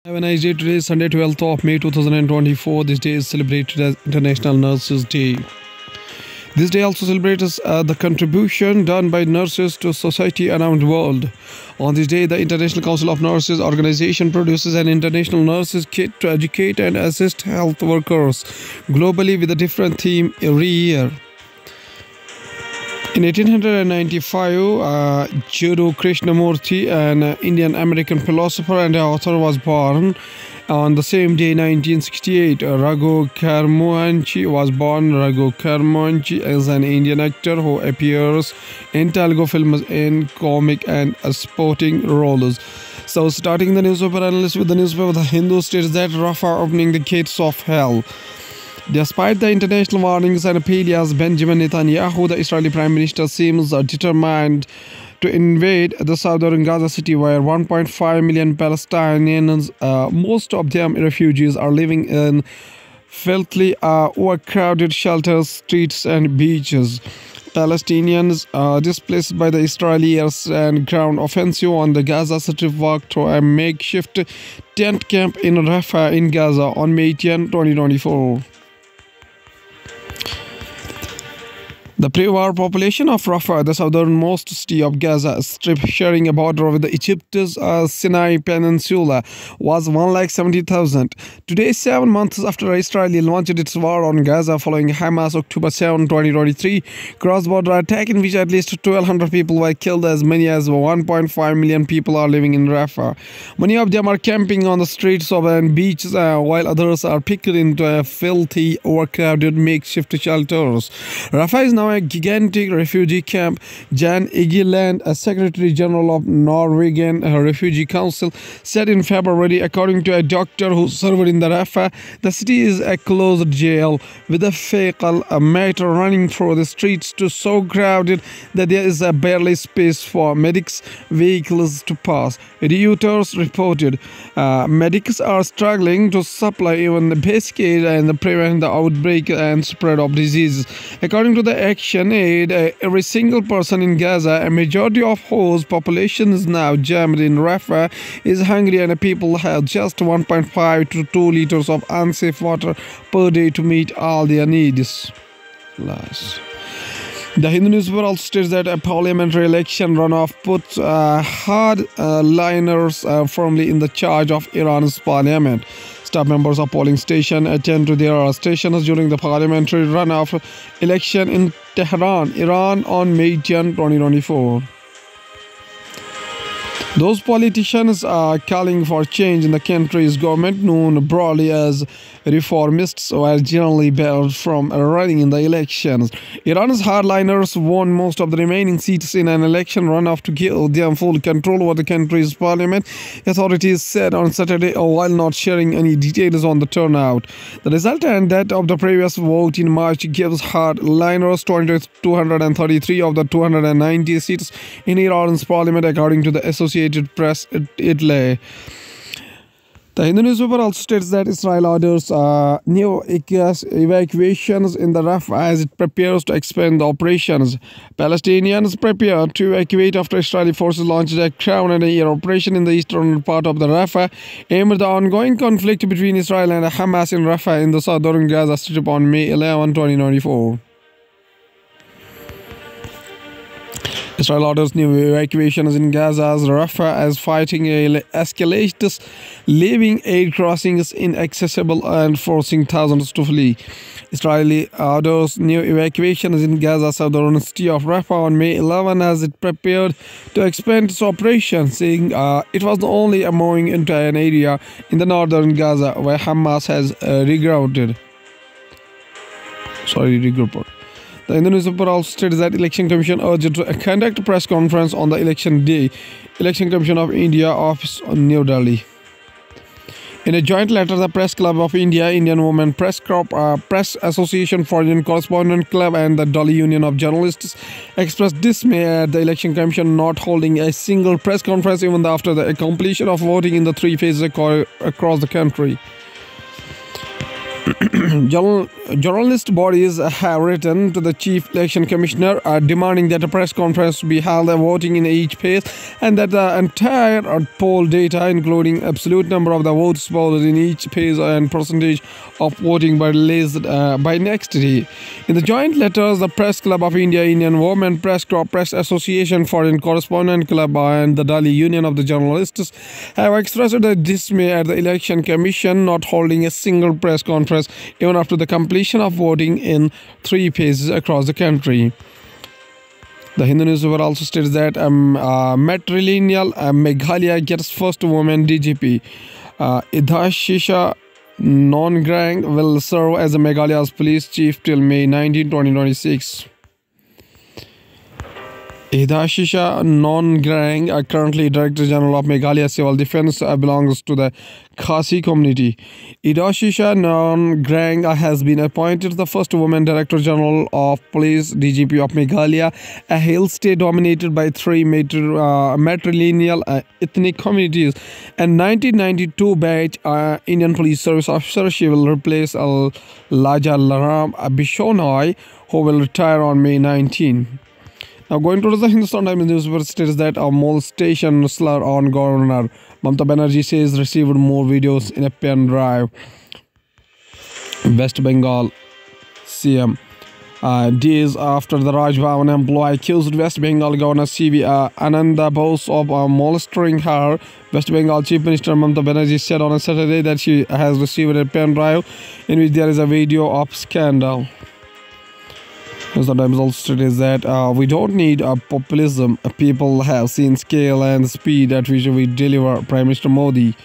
Have a nice day. Today is Sunday, 12th of May 2024. This day is celebrated as International Nurses Day. This day also celebrates the contribution done by nurses to society around the world. On this day, the International Council of Nurses organization produces an International Nurses Kit to educate and assist health workers globally with a different theme every year. In 1895, Jiddu Krishnamurti, an Indian-American philosopher and author, was born. On the same day, 1968, Raghu Kharmohanchi was born. Raghu Kharmohanchi is an Indian actor who appears in Telugu films in comic and sporting roles. So, starting the newspaper analyst with the newspaper The Hindu states that Rafah opening the gates of hell. Despite the international warnings and failures, Benjamin Netanyahu, the Israeli Prime Minister, seems determined to invade the southern Gaza city, where 1.5 million Palestinians, most of them refugees, are living in filthy, overcrowded shelters, streets, and beaches. Palestinians displaced by the Israeli air and ground offensive on the Gaza Strip walked to a makeshift tent camp in Rafah in Gaza on May 10, 2024. The pre-war population of Rafah, the southernmost city of Gaza Strip, sharing a border with Egypt's Sinai Peninsula, was 170,000. Today, 7 months after Israel launched its war on Gaza following Hamas' October 7, 2023 cross-border attack in which at least 1,200 people were killed, as many as 1.5 million people are living in Rafah. Many of them are camping on the streets and beaches, while others are picked into filthy, overcrowded makeshift shelters. Rafah is now a gigantic refugee camp. Jan Egeland, a Secretary General of Norwegian Refugee Council, said in February, according to a doctor who served in the Rafah, the city is a closed jail with a fecal matter running through the streets, to so crowded that there is barely space for medics' vehicles to pass. Reuters reported medics are struggling to supply even the basic aid and prevent the outbreak and spread of diseases. According to the Action Aid, every single person in Gaza, a majority of whose population is now jammed in Rafah, is hungry, and people have just 1.5 to 2 liters of unsafe water per day to meet all their needs. The Hindu newspaper also states that a parliamentary election runoff puts hardliners firmly in the charge of Iran's parliament. Staff members of polling station attend to their stations during the parliamentary runoff election in Tehran, Iran on May 10, 2024. Those politicians are calling for change in the country's government, known broadly as reformists, were generally barred from running in the elections. Iran's hardliners won most of the remaining seats in an election runoff to give them full control over the country's parliament, authorities said on Saturday, while not sharing any details on the turnout. The result and that of the previous vote in March gives hardliners 233 of the 290 seats in Iran's parliament, according to the Associated Press Italy. The Hindu newspaper also states that Israel orders new evacuations in the Rafah as it prepares to expand the operations. Palestinians prepare to evacuate after Israeli forces launched a ground and air operation in the eastern part of the Rafah amid the ongoing conflict between Israel and Hamas in Rafah in the southern Gaza Strip on May 11, 2024. Israel orders new evacuations in Gaza's Rafah as fighting escalates, leaving aid crossings inaccessible and forcing thousands to flee. Israeli orders new evacuations in Gaza's southern city of Rafah on May 11 as it prepared to expand its operation, saying it was only moving into an area in the northern Gaza where Hamas has regrouped. The Hindu newspaper also states that Election Commission urged to conduct a press conference on the election day. Election Commission of India office on New Delhi. In a joint letter, the Press Club of India, Indian Women Press Corp, Press Association, Foreign Correspondent Club, and the Delhi Union of Journalists expressed dismay at the Election Commission not holding a single press conference even after the completion of voting in the 3 phases across the country. Journalist bodies have written to the Chief Election Commissioner demanding that a press conference be held voting in each phase and that the entire poll data, including absolute number of the votes polled in each phase and percentage of voting, be released by next day. In the joint letters, the Press Club of India, Indian Women Press Corps, Press Association, Foreign Correspondent Club and the Delhi Union of the Journalists have expressed their dismay at the Election Commission not holding a single press conference even after the completion of voting in 3 phases across the country. The Hindu newspaper also states that matrilineal Meghalaya gets first woman DGP. Idhashisha Nongrang will serve as a Meghalaya's police chief till May 19, 2026. Idhashisha Nongrang, currently Director General of Meghalaya Civil Defense, belongs to the Khasi community. Idhashisha Nongrang has been appointed the first woman Director General of Police (DGP) of Meghalaya, a hill state dominated by 3 matrilineal ethnic communities. And 1992 batch Indian Police Service officer. She will replace Laja Laram Bishonoy, who will retire on May 19. Now, going to the Hindustan Times newspaper states that a molestation slur on Governor Mamata Banerjee says received more videos in a pen drive. West Bengal CM. Days after the Raj Bhavan employee accused West Bengal Governor C.V. Ananda Bose of molesting her, West Bengal Chief Minister Mamata Banerjee said on a Saturday that she has received a pen drive in which there is a video of scandal. Sometimes also states that we don't need populism. People have seen scale and speed at which we deliver. Prime Minister Modi.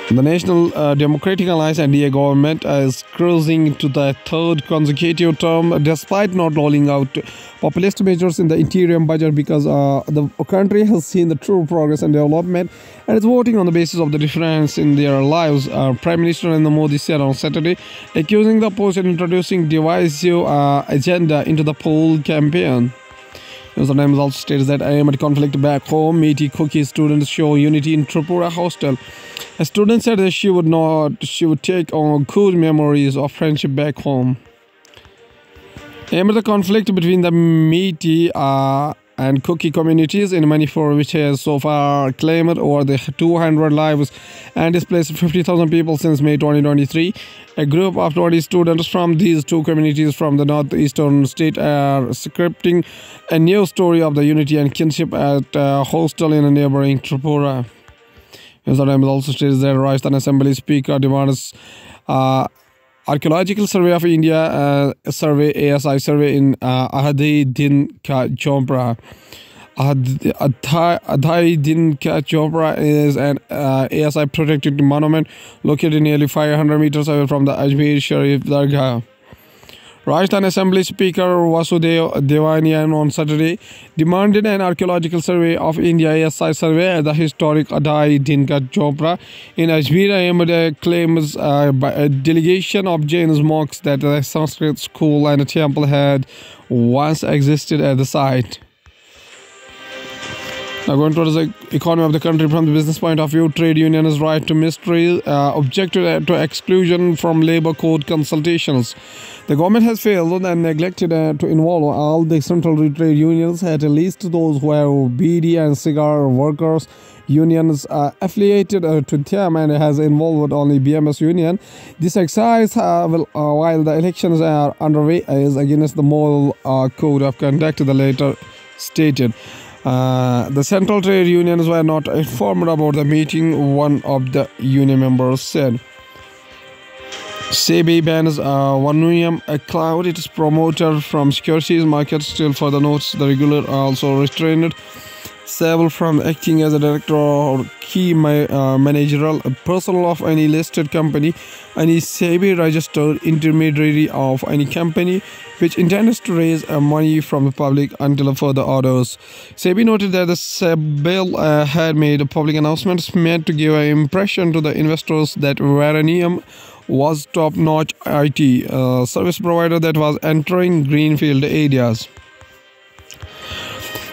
The National Democratic Alliance NDA government is cruising into the 3rd consecutive term despite not rolling out populist measures in the interim budget because the country has seen the true progress and development and is voting on the basis of the difference in their lives. Prime Minister Narendra Modi said on Saturday, accusing the opposition of introducing divisive agenda into the poll campaign. The Times also states that I am at conflict back home. Meeti Kuki students show unity in Tripura hostel. A student said that she would take on good memories of friendship back home. Amid the conflict between the Meeti and Kuki communities in Manipur, which has so far claimed over the 200 lives and displaced 50,000 people since May 2023. A group of 20 students from these 2 communities from the northeastern state are scripting a new story of the unity and kinship at a hostel in a neighboring Tripura. The Times also states that Rajasthan Assembly Speaker demands Archaeological Survey of India survey ASI survey in Ahadi Din Ka Chopra. Adhai Din Ka Chopra is an ASI protected monument located nearly 500 meters away from the Ajmer Sharif Dargah. Rajasthan Assembly Speaker Vasudev Devanian on Saturday demanded an archaeological survey of India ASI survey at the historic Adhai Din Ka Chopra in Ajmer. Ahmed claims by a delegation of Jain monks that a Sanskrit school and a temple had once existed at the site. Now, going towards the economy of the country from the business point of view, trade unions' right to mystery objected to exclusion from labor code consultations. The government has failed and neglected to involve all the central trade unions, at least those who have BD and cigar workers unions affiliated to them, and has involved only BMS union. This exercise, while the elections are underway, is against the moral code of conduct, the latter stated. The central trade unions were not informed about the meeting, one of the union members said. SEBI bans Vanoom Cloud, its promoter, from securities markets. Still further notes, the regulator also restrained Sehgal from acting as a director or key managerial personnel of any listed company, any SEBI registered intermediary of any company which intends to raise money from the public until further orders. SEBI noted that the Sehgal had made public announcements meant to give an impression to the investors that Vanoom was top-notch IT service provider that was entering greenfield areas.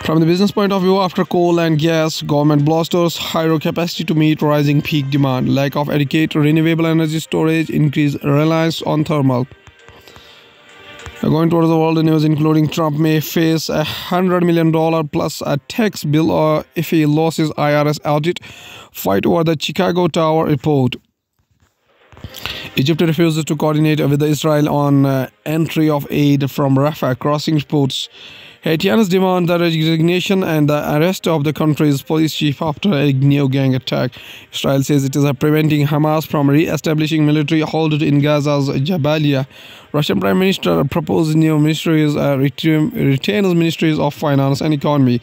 From the business point of view, after coal and gas, government bolsters hydro capacity to meet rising peak demand, lack of adequate renewable energy storage, increased reliance on thermal. Going towards the world news, including Trump may face $100 million plus a tax bill if he loses IRS audit, fight over the Chicago Tower report. Egypt refuses to coordinate with Israel on entry of aid from Rafah crossing ports. Haitians demand the resignation and the arrest of the country's police chief after a new gang attack. Israel says it is preventing Hamas from re-establishing military hold in Gaza's Jabalia. Russian Prime Minister proposes new ministries, retains ministries of finance and economy.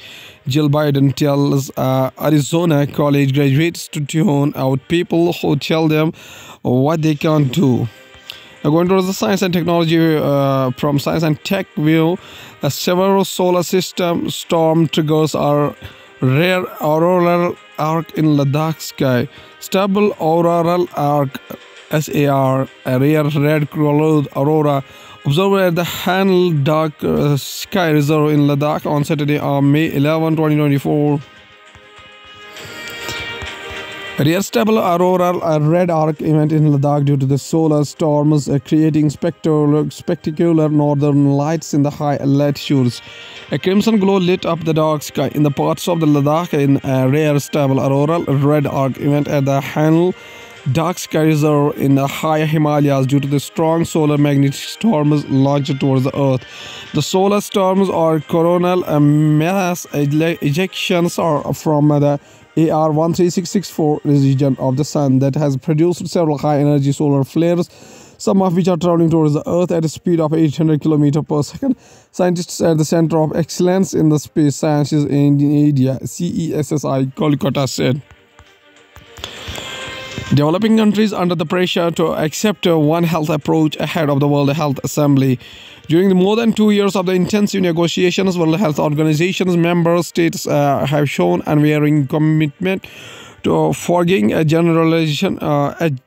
Jill Biden tells Arizona college graduates to tune out people who tell them what they can't do. Going towards the science and technology, from science and tech view, several solar system storm triggers are rare auroral arc in Ladakh sky. Stable auroral arc SAR, a rare red-colored aurora observed at the Hanl Dark Sky Reserve in Ladakh on Saturday, May 11, 2024. Rare stable auroral red arc event in Ladakh due to the solar storms creating spectacular northern lights in the high latitudes. A crimson glow lit up the dark sky in the parts of the Ladakh in a rare stable auroral red arc event at the Hanl Dark Sky Reserve in the high Himalayas due to the strong solar magnetic storms launched towards the Earth. The solar storms are coronal mass ejections are from the AR 13664 region of the Sun that has produced several high-energy solar flares, some of which are traveling towards the Earth at a speed of 800 km per second. Scientists at the Center of Excellence in the Space Sciences in India, CESSI, Kolkata, said. Developing countries under the pressure to accept a One Health approach ahead of the World Health Assembly. During the more than 2 years of the intensive negotiations, World Health Organization's member states have shown unwavering commitment to forging a generational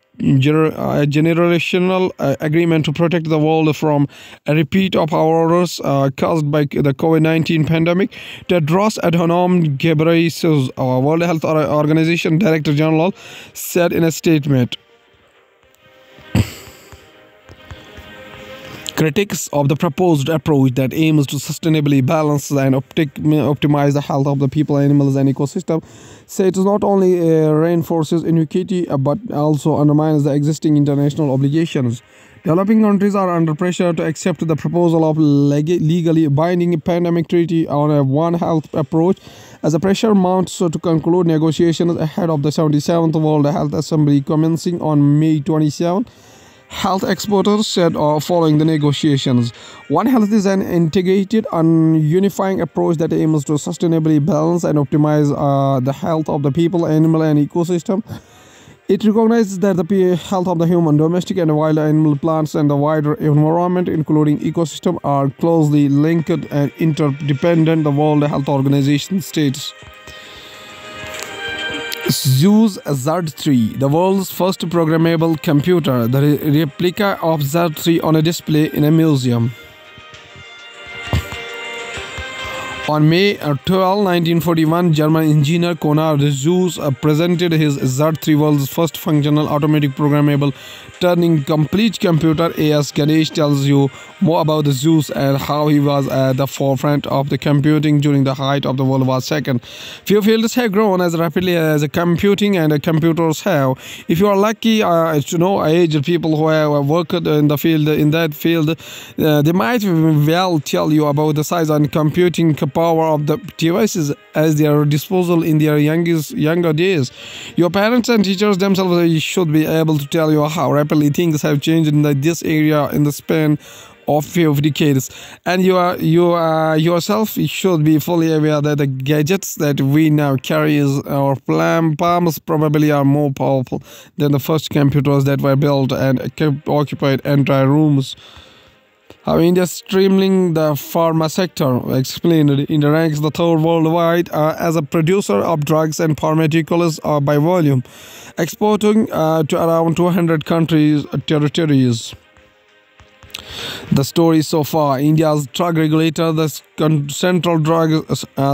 agreement to protect the world from a repeat of horrors caused by the COVID-19 pandemic. Tedros Adhanom Ghebreyesus, World Health Organization Director General, said in a statement. Critics of the proposed approach that aims to sustainably balance and optimize the health of the people, animals, and ecosystem say it not only reinforces inequity but also undermines the existing international obligations. Developing countries are under pressure to accept the proposal of legally binding pandemic treaty on a One Health approach as the pressure mounts to conclude negotiations ahead of the 77th World Health Assembly commencing on May 27. Health experts said following the negotiations, One Health is an integrated and unifying approach that aims to sustainably balance and optimize the health of the people, animal, and ecosystem. It recognizes that the health of the human, domestic, and wild animal, plants, and the wider environment, including ecosystem, are closely linked and interdependent, the World Health Organization states. Zeus Z3, the world's first programmable computer, the replica of Z3 on a display in a museum. On May 12, 1941, German engineer Konrad Zuse presented his Z3, world's first functional automatic programmable turning complete computer. A.S. Ganesh tells you more about the Zuse and how he was at the forefront of the computing during the height of the World War II. Few fields have grown as rapidly as computing and computers have. If you are lucky to know aged people who have worked in the field, they might well tell you about the size and computing power of the devices as their disposal in their younger days. Your parents and teachers themselves should be able to tell you how rapidly things have changed in this area in the span of few decades, and you yourself should be fully aware that the gadgets that we now carry in our palms probably are more powerful than the first computers that were built and occupied entire rooms. How India is streamlining the pharma sector, explained. India ranks the third worldwide as a producer of drugs and pharmaceuticals by volume, exporting to around 200 territories. The story so far: India's drug regulator, the Central Drug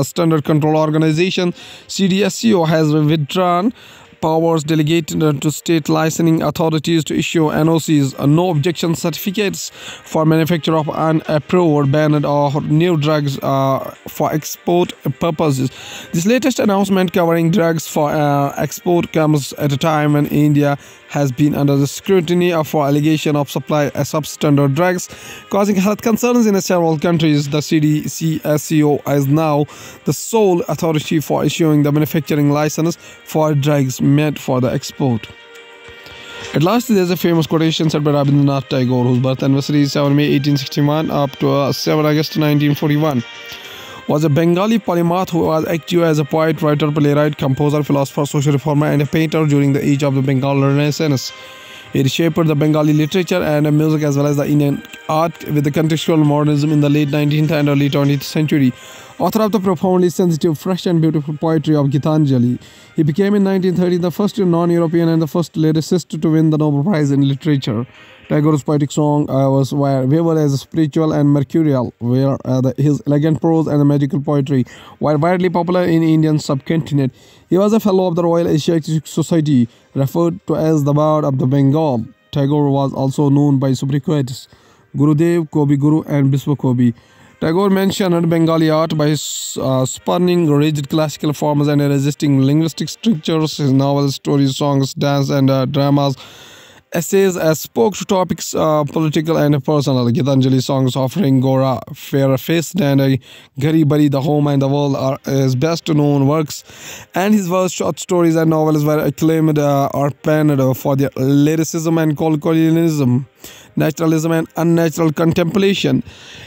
Standard Control Organization (CDSCO), has withdrawn powers delegated to state licensing authorities to issue NOCs, no objection certificates, for manufacture of unapproved, banned or new drugs for export purposes. This latest announcement covering drugs for export comes at a time when India has been under the scrutiny for allegation of supply of substandard drugs, causing health concerns in several countries. The CDSCO is now the sole authority for issuing the manufacturing license for drugs meant for the export. At last, there is a famous quotation said by Rabindranath Tagore, whose birth anniversary is 7 May 1861 up to 7 August 1941. Was a Bengali polymath who was active as a poet, writer, playwright, composer, philosopher, social reformer, and a painter during the age of the Bengal Renaissance. He reshaped the Bengali literature and music as well as the Indian art with the contextual modernism in the late 19th and early 20th century. Author of the profoundly sensitive, fresh and beautiful poetry of Gitanjali, he became in 1930 the first non-European and the first lyricist to win the Nobel Prize in Literature. Tagore's poetic song were vivid as spiritual and mercurial, where his elegant prose and magical poetry were widely popular in Indian subcontinent. He was a fellow of the Royal Asiatic Society, referred to as the Bard of the Bengal. Tagore was also known by sobriquets Gurudev, Kobi Guru, and Biswa Kobi. Tagore mentioned Bengali art by spurning rigid classical forms and resisting linguistic strictures. His novels, stories, songs, dance, and dramas, essays spoke to topics political and personal. Gitanjali songs offering Gora, Fair Faced, and Gari Bari, The Home and the World are his best known works, and his verse, short stories, and novels were acclaimed or penned for their lyricism and colloquialism, naturalism, and unnatural contemplation.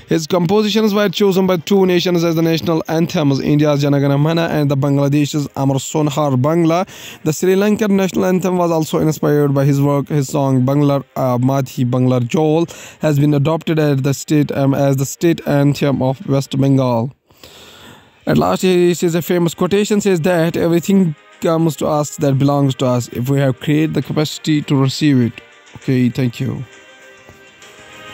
His compositions were chosen by two nations as the national anthems, India's Jana Gana Mana and the Bangladesh's Amar Sonhar Bangla. The Sri Lankan national anthem was also inspired by his work. His song Banglar Madhi Banglar Jol has been adopted as the state anthem of West Bengal. At last, he says a famous quotation says that everything comes to us that belongs to us if we have created the capacity to receive it. Okay, thank you.